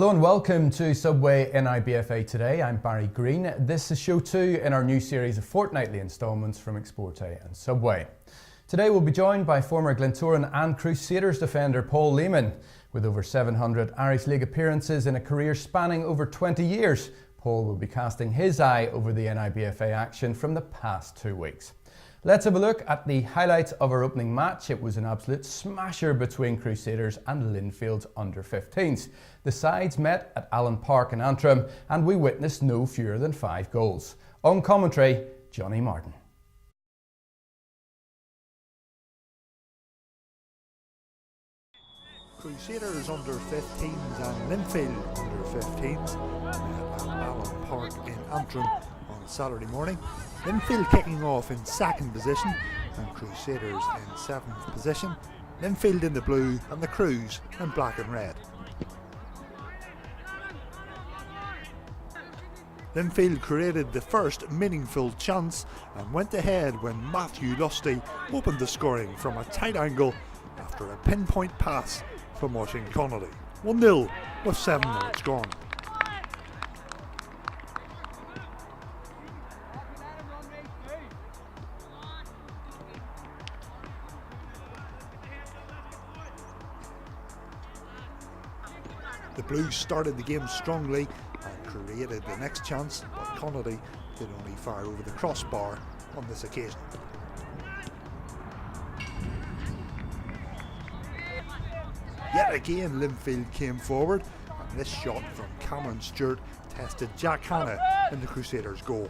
Hello and welcome to Subway NIBFA Today. I'm Barry Green. This is show 2 in our new series of fortnightly instalments from Exporte and Subway. Today we'll be joined by former Glentoran and Crusaders defender Paul Leeman. With over 700 Irish League appearances in a career spanning over 20 years, Paul will be casting his eye over the NIBFA action from the past 2 weeks. Let's have a look at the highlights of our opening match. It was an absolute smasher between Crusaders and Linfield's under-15s. The sides met at Allen Park in Antrim and we witnessed no fewer than 5 goals. On commentary, Johnny Martin. Crusaders under-15s and Linfield under-15s at Allen Park in Antrim on Saturday morning. Linfield kicking off in 2nd position and Crusaders in 7th position. Linfield in the blue and the Crews in black and red. Linfield created the first meaningful chance and went ahead when Matthew Lusty opened the scoring from a tight angle after a pinpoint pass from Oisin Connolly. 1-0 with 7 minutes gone. The Blues started the game strongly and created the next chance, but Connolly could only fire over the crossbar on this occasion. Yet again Linfield came forward and this shot from Cameron Stewart tested Jack Hanna in the Crusaders' goal.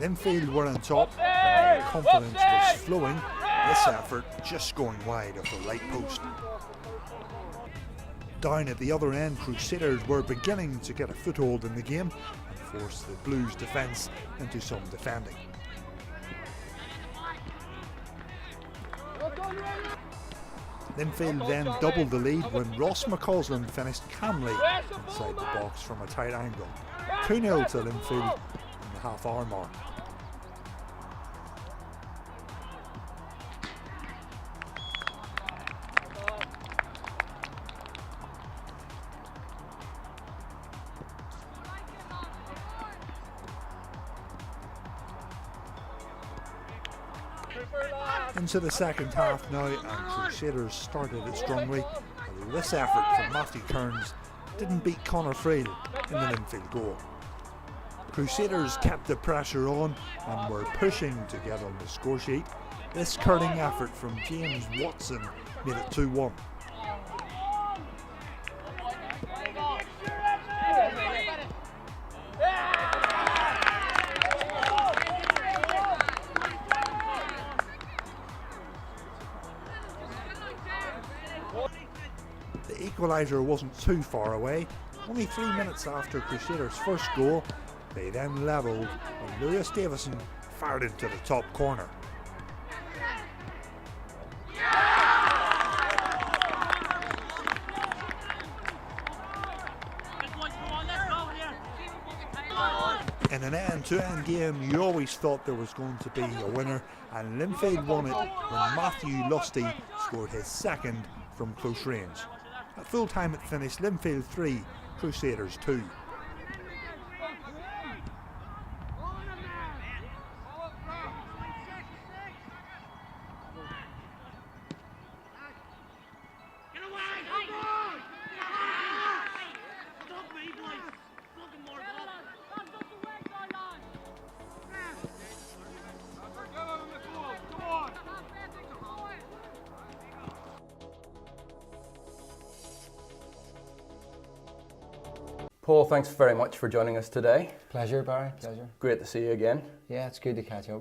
Linfield were on top and their confidence was flowing, this effort just going wide of the right post. Down at the other end, Crusaders were beginning to get a foothold in the game and forced the Blues' defence into some defending. Linfield then doubled the lead when Ross McCausland finished calmly inside the box from a tight angle. 2-0 to Linfield in the half-hour mark. Into the second half now and Crusaders started it strongly. This effort from Matthew Kearns didn't beat Conor Frail in the Linfield goal. Crusaders kept the pressure on and were pushing to get on the score sheet. This curling effort from James Watson made it 2-1. The equaliser wasn't too far away. Only 3 minutes after Crusaders' first goal, they then levelled when Lewis Davison fired into the top corner. In an end-to-end game, you always thought there was going to be a winner, and Linfield won it when Matthew Lusty scored his second from close range. At full time it finished Linfield 3, Crusaders 2. Paul, thanks very much for joining us today. Pleasure, Barry. Pleasure. Great to see you again. Yeah, it's good to catch up.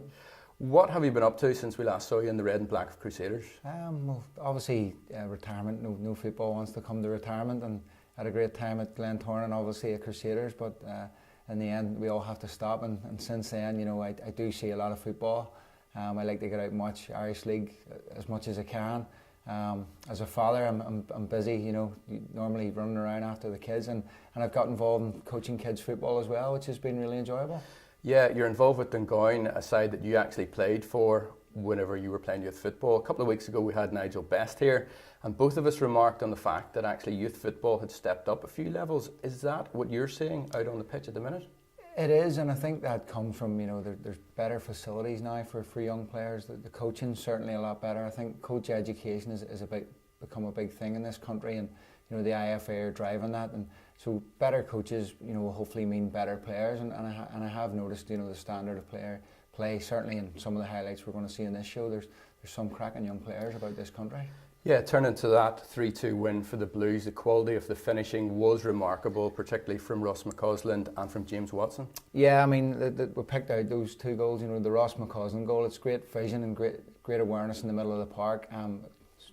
What have you been up to since we last saw you in the red and black of Crusaders? Well, obviously, retirement. No football wants to come to retirement, and had a great time at Glentoran and obviously at Crusaders. But in the end, we all have to stop. And since then, you know, I do see a lot of football. I like to get out and watch Irish League as much as I can. As a father, I'm busy, you know, normally running around after the kids, and I've got involved in coaching kids football as well, which has been really enjoyable. Yeah, you're involved with Donovan, a side that you actually played for whenever you were playing youth football. A couple of weeks ago we had Nigel Best here, and both of us remarked on the fact that actually youth football had stepped up a few levels. Is that what you're seeing out on the pitch at the minute? It is, and I think that comes from, there's better facilities now for young players. The coaching's certainly a lot better. I think coach education is become a big thing in this country, and the IFA are driving that, and so better coaches will hopefully mean better players, and I have noticed the standard of play certainly in some of the highlights we're going to see in this show. There's some cracking young players about this country. Yeah, turning to that 3-2 win for the Blues, the quality of the finishing was remarkable, particularly from Ross McCausland and from James Watson. Yeah, I mean, we picked out those two goals. The Ross McCausland goal, it's great vision and great awareness in the middle of the park.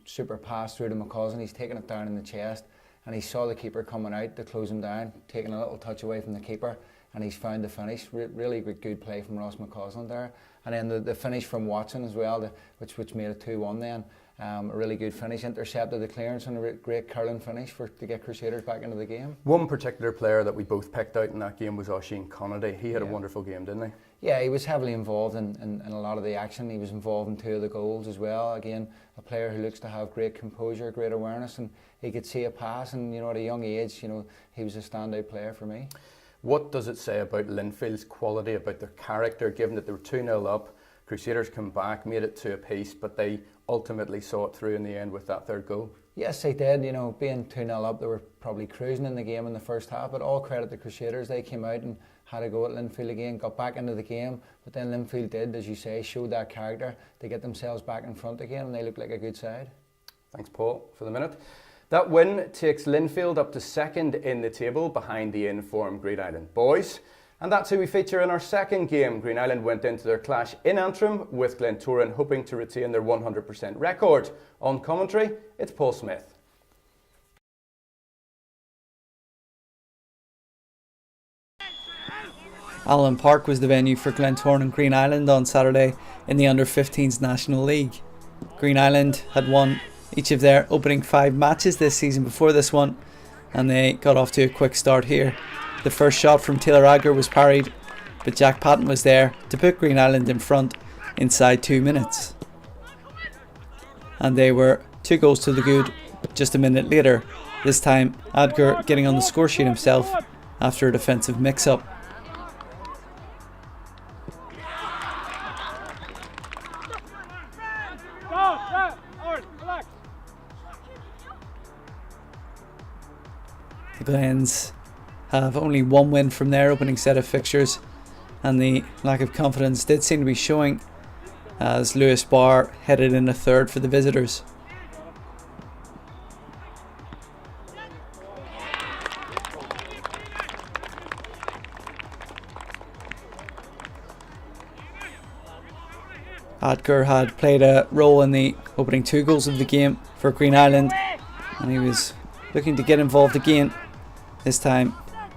Super pass through to McCausland, he's taking it down in the chest, and he saw the keeper coming out to close him down, taking a little touch away from the keeper, and he's found the finish. Really good play from Ross McCausland there. And then the finish from Watson as well, which made it 2-1 then. A really good finish, intercepted the clearance, and a great curling finish to get Crusaders back into the game. One particular player that we both picked out in that game was Oisin Connady. He had a wonderful game, didn't he? Yeah, he was heavily involved in a lot of the action. He was involved in 2 of the goals as well. Again, a player who looks to have great composure, great awareness, and he could see a pass, and at a young age, he was a standout player for me. What does it say about Linfield's quality, about their character, given that they were 2-0 up? Crusaders come back, made it 2 apiece, but they ultimately saw it through in the end with that 3rd goal. Yes, they did. Being 2-0 up, they were probably cruising in the game in the first half, but all credit to Crusaders. They came out and had a go at Linfield again, got back into the game, but then Linfield did, as you say, showed that character to get themselves back in front again, and they looked like a good side. Thanks, Paul, for the minute. That win takes Linfield up to 2nd in the table behind the in-form Green Island boys. And that's who we feature in our second game. Green Island went into their clash in Antrim with Glentoran, hoping to retain their 100% record. On commentary, it's Paul Smith. Allen Park was the venue for Glentoran and Green Island on Saturday in the Under-15s National League. Green Island had won each of their opening 5 matches this season before this one, and they got off to a quick start here. The first shot from Taylor Agger was parried, but Jack Patton was there to put Green Island in front inside 2 minutes. And they were 2 goals to the good just a minute later, this time Adger getting on the score sheet himself after a defensive mix-up. The Glens have only 1 win from their opening set of fixtures, and the lack of confidence did seem to be showing as Lewis Barr headed in a 3rd for the visitors. Adger had played a role in the opening 2 goals of the game for Green Island, and he was looking to get involved again, this time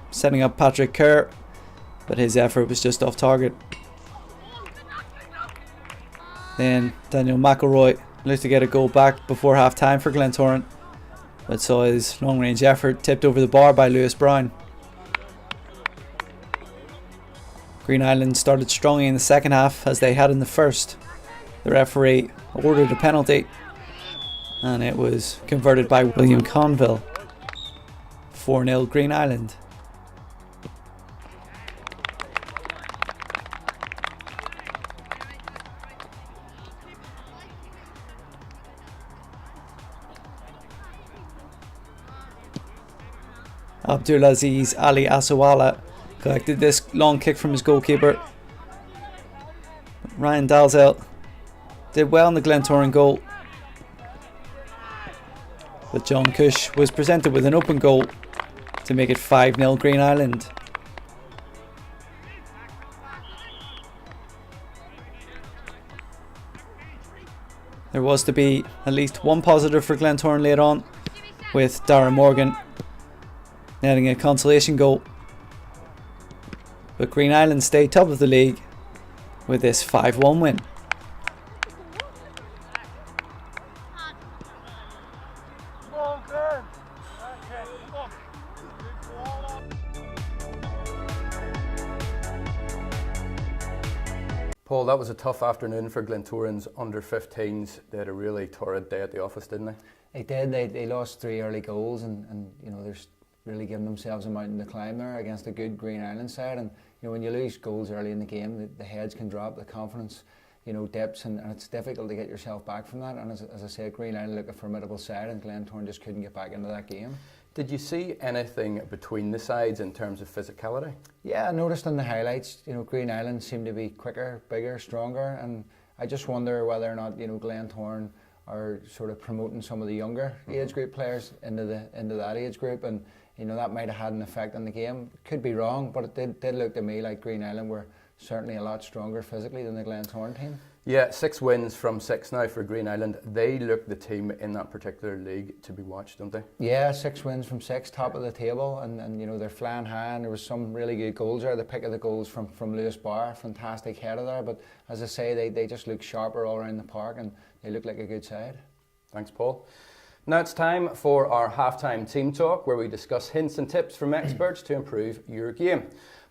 setting up Patrick Kerr, but his effort was just off target. Then Daniel McElroy looked to get a goal back before half time for Glentoran, but saw his long range effort tipped over the bar by Lewis Brown. Green Island started strongly in the second half as they had in the first. The referee ordered a penalty, and it was converted by William Conville. 4-0 Green Island. Abdulaziz Ali Asawala collected this long kick from his goalkeeper. Ryan Dalzell did well in the Glentoran goal, but John Cush was presented with an open goal to make it 5-0 Green Island. There was to be at least 1 positive for Glentoran later on, with Darren Morgan netting a consolation goal. But Green Island stayed top of the league with this 5-1 win. Paul, that was a tough afternoon for Glentoran's under-15s. They had a really torrid day at the office, didn't they? They did. They lost 3 early goals, and you know, they're really giving themselves a mountain to climb there against a good Green Island side. And you know, when you lose goals early in the game, the heads can drop, the confidence, you know, dips, and it's difficult to get yourself back from that. And as I said, Green Island look a formidable side, and Glentoran just couldn't get back into that game. Did you see anything between the sides in terms of physicality? Yeah, I noticed in the highlights, you know, Green Island seemed to be quicker, bigger, stronger, and I just wonder whether or not, you know, Glentoran are sort of promoting some of the younger age group players into that age group, and you know, that might have had an effect on the game. Could be wrong, but it did look to me like Green Island were certainly a lot stronger physically than the Glentoran team. Yeah, 6 wins from 6 now for Green Island. They look the team in that particular league to be watched, don't they? Yeah, 6 wins from 6, top of the table, and you know, they're flying high, and there was some really good goals there. The pick of the goals from Lewis Barr, fantastic header there, but as I say, they just look sharper all around the park, and they look like a good side. Thanks, Paul. Now it's time for our halftime team talk, where we discuss hints and tips from experts to improve your game.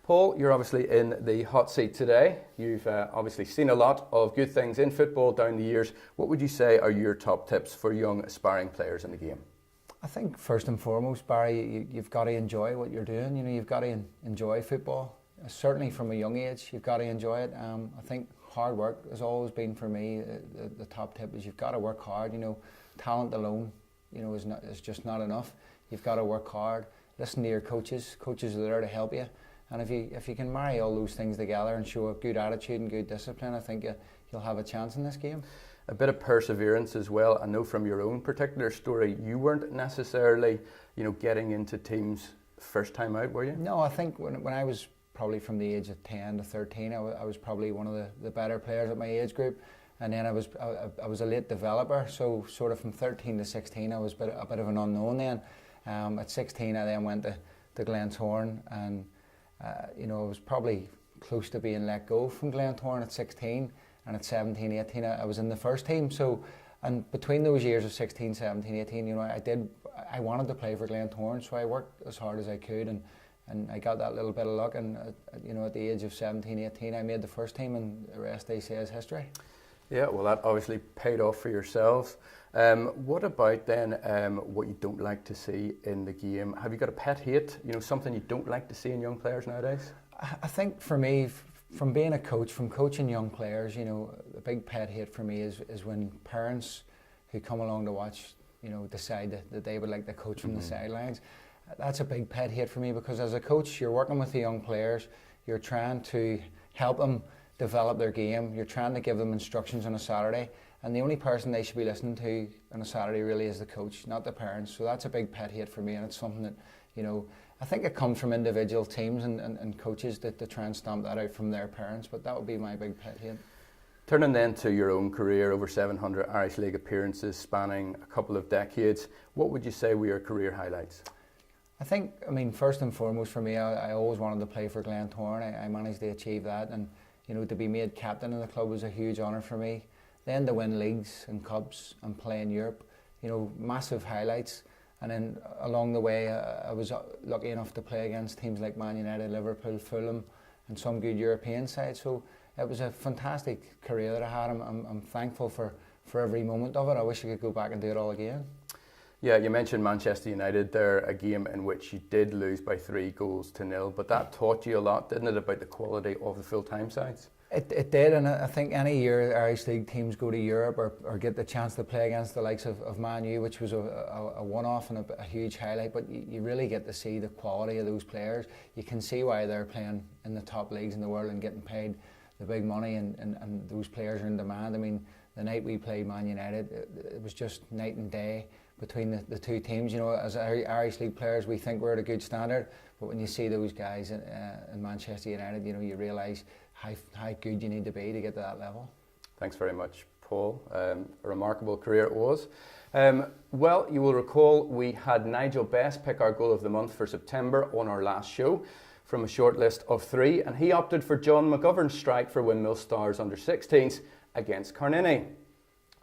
Paul, you're obviously in the hot seat today. You've obviously seen a lot of good things in football down the years. What would you say are your top tips for young aspiring players in the game? I think first and foremost, Barry, you've got to enjoy what you're doing. You know, you've got to enjoy football. Certainly from a young age, you've got to enjoy it. I think hard work has always been for me the top tip. Is you've got to work hard. You know, talent alone, you know, is just not enough. You've got to work hard. Listen to your coaches. Coaches are there to help you. And if you can marry all those things together and show a good attitude and good discipline, I think you'll have a chance in this game. A bit of perseverance as well. I know from your own particular story, you weren't necessarily, you know, getting into teams first time out, were you? No, I think when I was probably from the age of 10 to 13, I was probably one of the better players at my age group. And then I was a late developer, so sort of from 13 to 16, I was a bit of an unknown then. At 16, I then went to Glentoran, and you know, I was probably close to being let go from Glentoran at 16, and at 17, 18 I was in the first team. So, and between those years of 16, 17, 18, you know, I wanted to play for Glentoran, so I worked as hard as I could, and I got that little bit of luck, and you know, at the age of 17, 18 I made the first team, and the rest they say is history. Yeah, well, that obviously paid off for yourselves. What about then what you don't like to see in the game? Have you got a pet hate? You know, something you don't like to see in young players nowadays? I think for me, from being a coach, from coaching young players, you know, a big pet hate for me is when parents who come along to watch, you know, decide that they would like to coach from the sidelines. That's a big pet hate for me, because as a coach, you're working with the young players, you're trying to help them develop their game, you're trying to give them instructions on a Saturday, and the only person they should be listening to on a Saturday really is the coach, not the parents. So that's a big pet hate for me, and it's something that, you know, I think it comes from individual teams and coaches that try and stamp that out from their parents, but that would be my big pet hate. Turning then to your own career, over 700 Irish League appearances spanning a couple of decades, what would you say were your career highlights? I mean, first and foremost for me, I always wanted to play for Glentoran. I managed to achieve that, and you know, to be made captain of the club was a huge honour for me. Then to win leagues and cups and play in Europe, you know, massive highlights. And then along the way, I was lucky enough to play against teams like Man United, Liverpool, Fulham, and some good European sides. So it was a fantastic career that I had. I'm thankful for every moment of it. I wish I could go back and do it all again. Yeah, you mentioned Manchester United there, a game in which you did lose by 3-0, but that taught you a lot, didn't it, about the quality of the full-time sides? It did, and I think any year Irish League teams go to Europe or get the chance to play against the likes of Man U, which was a one-off and a huge highlight, but you really get to see the quality of those players. You can see why they're playing in the top leagues in the world and getting paid the big money, and those players are in demand. I mean, the night we played Man United, it was just night and day between the two teams. You know, as Irish League players, we think we're at a good standard, but when you see those guys in Manchester United, you know, you realise how good you need to be to get to that level. Thanks very much, Paul. A remarkable career it was. Well, you will recall we had Nigel Best pick our goal of the month for September on our last show from a short list of 3, and he opted for John McGovern's strike for Windmill Stars under-16s against Carnini.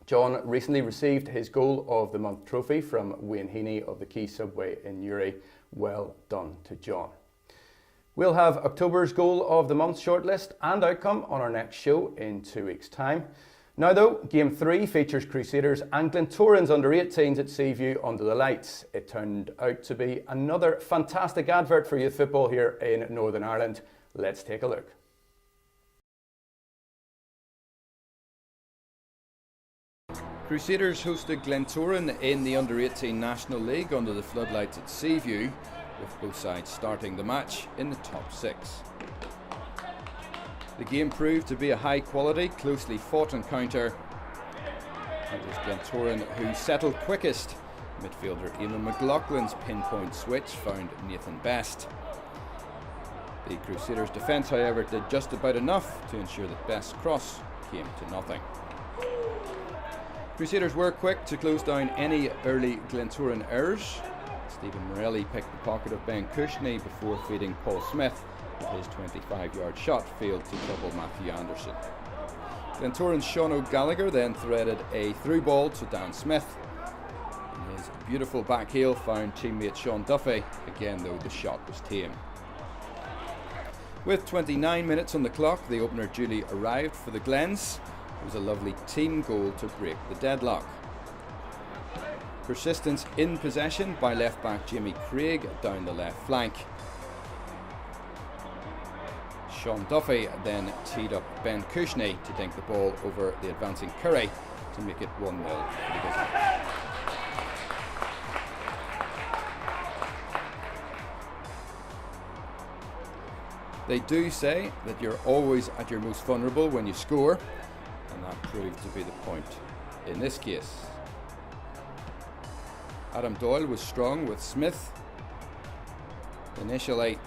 John recently received his Goal of the Month trophy from Wayne Heaney of the Key Subway in Newry. Well done to John. We'll have October's Goal of the Month shortlist and outcome on our next show in 2 weeks' time. Now though, Game 3 features Crusaders and Glentoran's under-18s at Seaview under the lights. It turned out to be another fantastic advert for youth football here in Northern Ireland. Let's take a look. Crusaders hosted Glentoran in the under-18 National League under the floodlights at Seaview, with both sides starting the match in the top 6. The game proved to be a high-quality, closely fought encounter. It was Glentoran who settled quickest. Midfielder Eamon McLaughlin's pinpoint switch found Nathan Best. The Crusaders' defence, however, did just about enough to ensure that Best's cross came to nothing. Crusaders were quick to close down any early Glentoran errors. Stephen Morelli picked the pocket of Ben Cushney before feeding Paul Smith, but his 25-yard shot failed to trouble Matthew Anderson. Glentoran's Sean O'Gallagher then threaded a through ball to Dan Smith. And his beautiful back heel found teammate Sean Duffy, again though the shot was tame. With 29 minutes on the clock, the opener duly arrived for the Glens. It was a lovely team goal to break the deadlock. Persistence in possession by left-back Jamie Craig down the left flank. Sean Duffy then teed up Ben Cushney to dink the ball over the advancing Curry to make it 1-0 for the Visitors. They do say that you're always at your most vulnerable when you score, and that proved to be the point in this case. Adam Doyle was strong with Smith. Initially,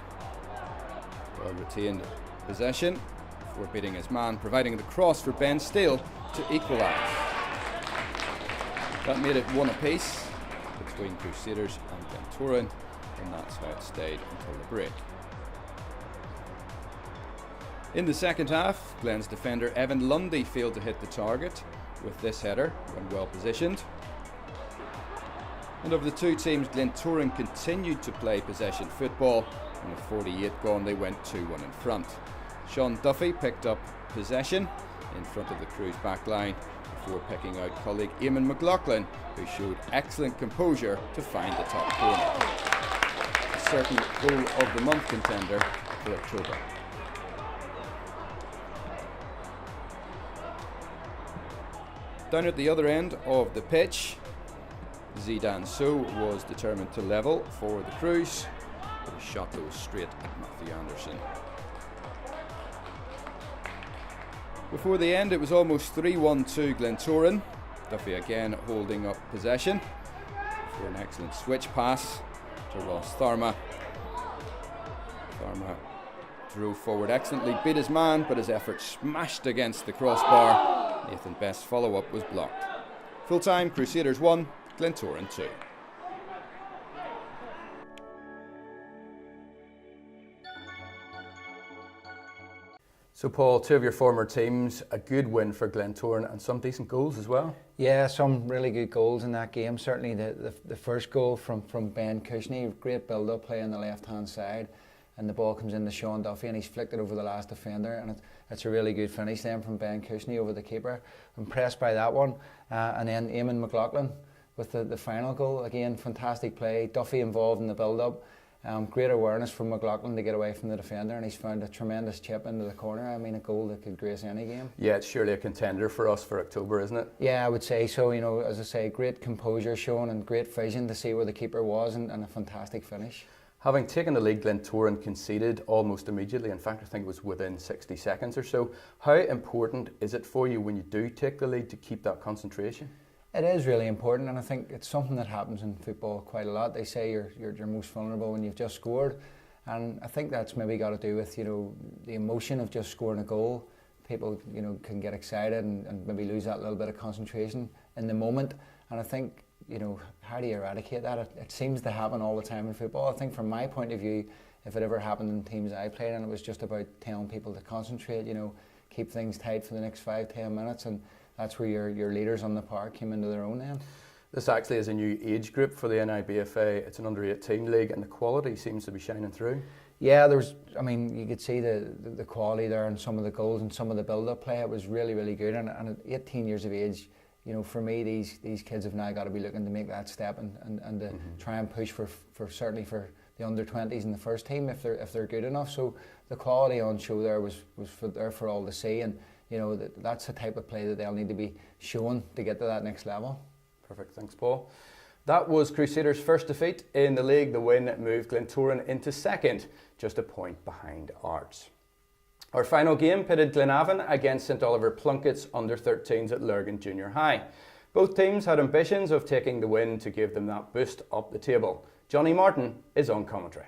Doyle retained possession before beating his man, providing the cross for Ben Steele to equalise. That made it 1 apiece between Crusaders and Glentoran, and that's how it stayed until the break. In the second half, Glen's defender Evan Lundy failed to hit the target with this header when well positioned. And of the two teams, Glentoran continued to play possession football, and with 48 gone they went 2-1 in front. Sean Duffy picked up possession in front of the Crews back line before picking out colleague Eamon McLaughlin, who showed excellent composure to find the top corner. A certain Goal of the Month contender for October. Down at the other end of the pitch, Zidane So was determined to level for the Crews, but a shot that was straight at Matthew Anderson. Before the end, it was almost 3-1 to Glentoran. Duffy again holding up possession for an excellent switch pass to Ross Tharma. Tharma drove forward excellently, beat his man, but his effort smashed against the crossbar. Nathan Best's follow-up was blocked. Full-time, Crusaders 1, Glentoran 2. So Paul, two of your former teams, a good win for Glentoran and some decent goals as well. Yeah, some really good goals in that game. Certainly the first goal from Ben Cushney, great build-up play on the left-hand side, and the ball comes into Sean Duffy and he's flicked it over the last defender, and it's a really good finish then from Ben Cushney over the keeper. Impressed by that one. And then Eamon McLaughlin with the final goal. Again, fantastic play. Duffy involved in the build-up. Great awareness from McLaughlin to get away from the defender, and he's found a tremendous chip into the corner. I mean, a goal that could grace any game. Yeah, it's surely a contender for us for October, isn't it? Yeah, I would say so. You know, as I say, great composure shown and great vision to see where the keeper was, and a fantastic finish. Having taken the lead, Glentoran conceded almost immediately. In fact, I think it was within 60 seconds or so. How important is it for you when you do take the lead to keep that concentration? It is really important, and I think it's something that happens in football quite a lot. They say you're most vulnerable when you've just scored, and I think that's maybe got to do with, you know, the emotion of just scoring a goal. People, you know, can get excited and maybe lose that little bit of concentration in the moment, and I think, you know, how do you eradicate that? It seems to happen all the time in football. I think from my point of view, if it ever happened in teams I played in, it was just about telling people to concentrate, you know, keep things tight for the next 5-10 minutes, and that's where your leaders on the park came into their own then. This actually is a new age group for the NIBFA. It's an under-18 league, and the quality seems to be shining through. Yeah, you could see the quality there and some of the goals and some of the build-up play. It was really, really good. And at 18 years of age, for me, these kids have now got to be looking to make that step and to try and push for certainly for the under-20s in the first team if they're good enough. So the quality on show there was there for all to see, and that's the type of play that they'll need to be shown to get to that next level. Perfect, thanks Paul. That was Crusaders' first defeat in the league. The win moved Glentoran into second, just a point behind Arts. Our final game pitted Glenavon against St Oliver Plunkett's under-13s at Lurgan Junior High. Both teams had ambitions of taking the win to give them that boost up the table. Johnny Martin is on commentary.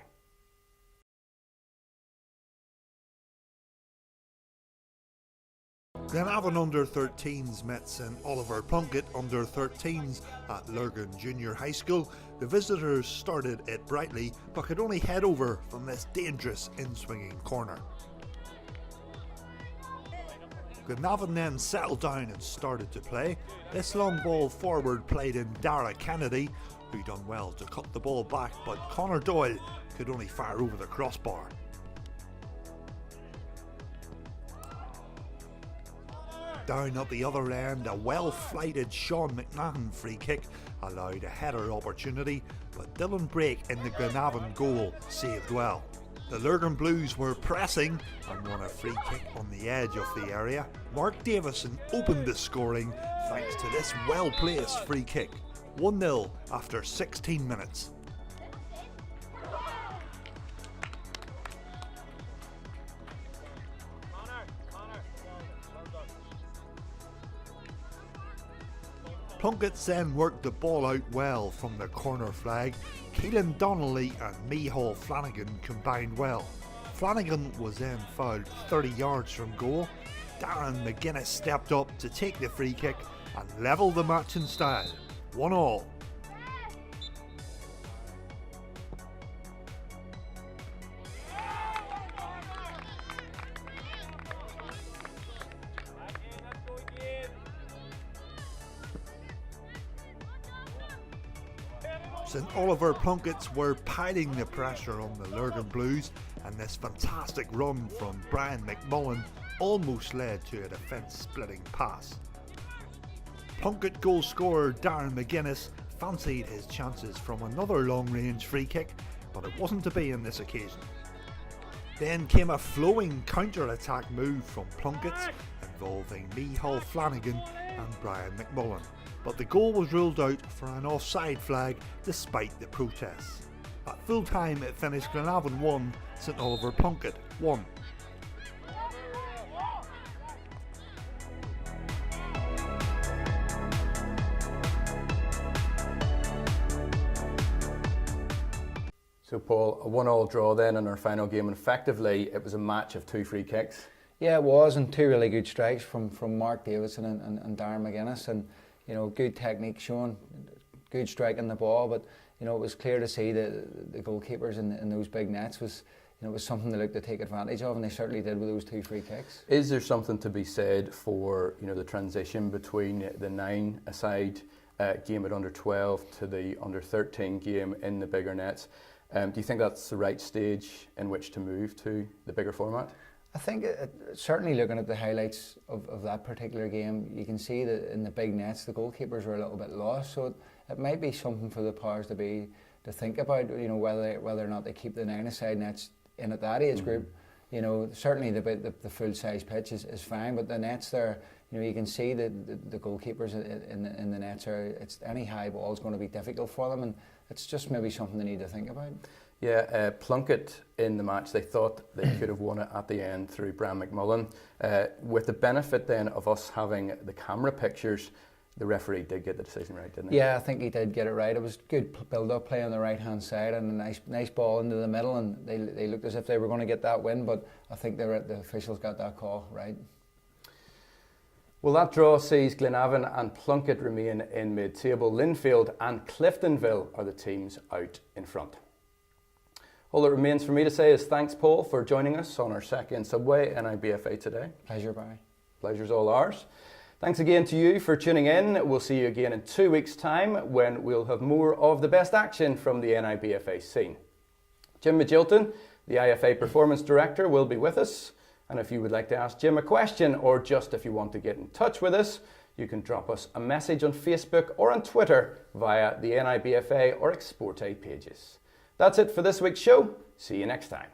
Glenavon under-13s met St Oliver Plunkett under-13s at Lurgan Junior High School. The visitors started it brightly but could only head over from this dangerous in-swinging corner. Glenavon then settled down and started to play. This long ball forward played in Dara Kennedy, who done well to cut the ball back, but Connor Doyle could only fire over the crossbar. Down at the other end, a well-flighted Sean McMahon free kick allowed a header opportunity, but Dylan Brake in the Glenavon goal saved well. The Lurgan Blues were pressing and won a free kick on the edge of the area. Mark Davison opened the scoring thanks to this well-placed free kick. 1-0 after 16 minutes. Plunkett then worked the ball out well from the corner flag. Keelan Donnelly and Mihal Flanagan combined well. Flanagan was then fouled 30 yards from goal. Darren McGuinness stepped up to take the free kick and level the match in style. 1-1. St Oliver Plunketts were piling the pressure on the Lurgan Blues, and this fantastic run from Brian McMullen almost led to a defence-splitting pass. Plunkett goal scorer Darren McGuinness fancied his chances from another long-range free kick, but it wasn't to be on this occasion. Then came a flowing counter-attack move from Plunkett's involving Mihal Flanagan and Brian McMullen, but the goal was ruled out for an offside flag despite the protests. At full time it finished Glenavon 1, St Oliver Plunkett 1. So Paul, a 1-1 draw then in our final game, and effectively it was a match of two free kicks. Yeah, it was, and two really good strikes from Mark Davison and Darren McGuinness, and good technique shown, good striking the ball, but it was clear to see that the goalkeepers in those big nets was something they looked to take advantage of, and they certainly did with those two free kicks. Is there something to be said for the transition between the 9-a-side game at under 12 to the under 13 game in the bigger nets? Do you think that's the right stage in which to move to the bigger format? I think certainly looking at the highlights of that particular game, you can see that in the big nets the goalkeepers were a little bit lost, so it might be something for the powers to think about, whether or not they keep the 9-a-side nets in at that age group. Certainly the full size pitch is fine, but the nets there, you can see that the goalkeepers in the nets any high ball is going to be difficult for them, and it's just maybe something they need to think about. Yeah, Plunkett in the match, they thought they could have won it at the end through Brian McMullen. With the benefit then of us having the camera pictures, the referee did get the decision right, didn't he? Yeah, I think he did get it right. It was good build-up play on the right-hand side and a nice ball into the middle, and they looked as if they were going to get that win, but I think the officials got that call right. Well, that draw sees Glenavon and Plunkett remain in mid-table. Linfield and Cliftonville are the teams out in front. All that remains for me to say is thanks, Paul, for joining us on our second Subway NIBFA today. Pleasure, Barry. Pleasure's all ours. Thanks again to you for tuning in. We'll see you again in 2 weeks' time when we'll have more of the best action from the NIBFA scene. Jim Magilton, the IFA Performance Director, will be with us. And if you would like to ask Jim a question, or just if you want to get in touch with us, you can drop us a message on Facebook or on Twitter via the NIBFA or Exporte pages. That's it for this week's show. See you next time.